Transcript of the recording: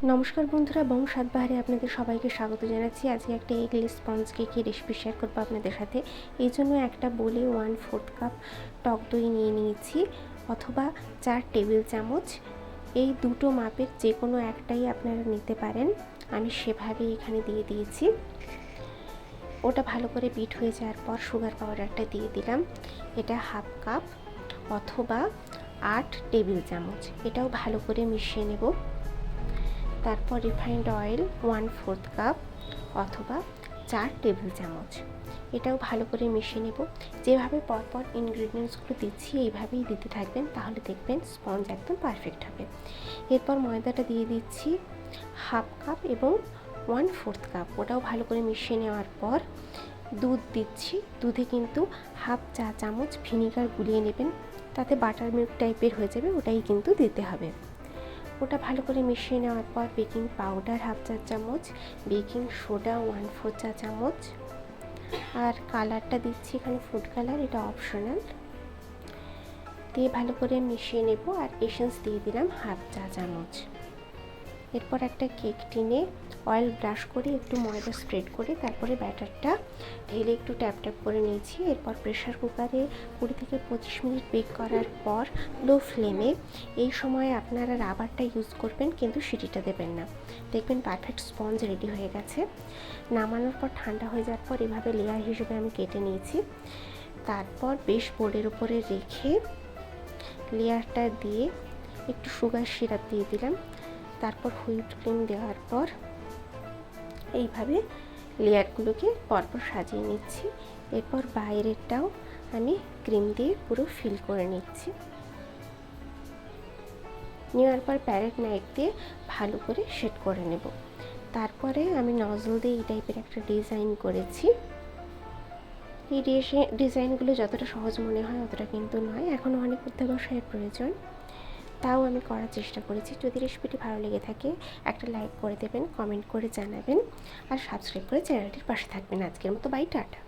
নমস্কার বন্ধুরা, বং স্বাদবাহারে আপনাদের সবাইকে স্বাগত জানাচ্ছি। আজকে একটা এগলেস স্পঞ্জ কেকের রেসিপি শেয়ার করবো আপনাদের সাথে। এই জন্য একটা বলে 1/4 কাপ টক দই নিয়ে নিয়েছি, অথবা 4 টেবিল চামচ। এই দুটো মাপের যে কোনো একটাই আপনারা নিতে পারেন। আমি সেভাবেই এখানে দিয়ে দিয়েছি। ওটা ভালো করে বিট হয়ে যাওয়ার পর সুগার পাউডারটা দিয়ে দিলাম। এটা 1/2 কাপ অথবা 8 টেবিল চামচ। এটাও ভালো করে মিশিয়ে নেব। তারপর রিফাইন্ড অয়েল 1/4 কাপ অথবা 4 টেবিল চামচ। এটাও ভালো করে মিশিয়ে নেব। যেভাবে পরপর ইনগ্রিডিয়েন্টসগুলো দিচ্ছি এইভাবেই দিতে থাকবেন, তাহলে দেখবেন স্পঞ্জ একদম পারফেক্ট হবে। এরপর ময়দাটা দিয়ে দিচ্ছি 1/2 কাপ এবং 1/4 কাপ। ওটাও ভালো করে মিশিয়ে নেওয়ার পর দুধ দিচ্ছি। দুধে কিন্তু 1/2 চা চামচ ভিনিগার গুলিয়ে নেবেন, তাতে বাটার মিল্ক টাইপের হয়ে যাবে, ওটাই কিন্তু দিতে হবে। ওটা ভালো করে মিশিয়ে নেওয়ার পর বেকিং পাউডার 1/2 চা চামচ, বেকিং সোডা 1/4 চা চামচ, আর কালারটা দিচ্ছি এখানে ফুড কালার, এটা অপশনাল, দিয়ে ভালো করে মিশিয়ে নেব। আর এসেন্স দিয়ে দিলাম 1/2 চা চামচ। এরপর একটা কেক টিনে অয়েল ব্রাশ করে একটু ময়দা স্প্রেড করে তারপরে ব্যাটারটা ঢেলে একটু ট্যাপ ট্যাপ করে নিয়েছি। এরপর প্রেশার কুকারে 20 থেকে 25 মিনিট বেক করার পর লো ফ্লেমে, এই সময় আপনারা রাবারটা ইউজ করবেন কিন্তু সিটিটা দেবেন না, দেখবেন পারফেক্ট স্পঞ্জ রেডি হয়ে গেছে। নামানোর পর ঠান্ডা হয়ে যাওয়ার পর এভাবে লেয়ার হিসেবে আমি কেটে নিয়েছি। তারপর বেশ বোর্ডের উপরে রেখে লেয়ারটা দিয়ে একটু সুগার সিরাপ দিয়ে দিলাম। তারপর হুইপ ক্রিম দেওয়ার পর এইভাবে লেয়ারগুলোকে পরপর সাজিয়ে নিচ্ছি। এরপর বাইরেরটাও আমি ক্রিম দিয়ে পুরো ফিল করে নিচ্ছি। নেওয়ার পর প্যারেট নাইফ দিয়ে ভালো করে সেট করে নেব। তারপরে আমি নজল দিয়ে এই টাইপের একটা ডিজাইন করেছি। এই ডিজাইনগুলো যতটা সহজ মনে হয় অতটা কিন্তু নয়, এখনও অনেক অধ্যাবসায়ের প্রয়োজন, তাও আমি করার চেষ্টা করেছি। যদি রেসিপিটি ভালো লেগে থাকে একটা লাইক করে দেবেন, কমেন্ট করে জানাবেন, আর সাবস্ক্রাইব করে চ্যানেলটির পাশে থাকবেন। আজকের মতো বাই, টাটা।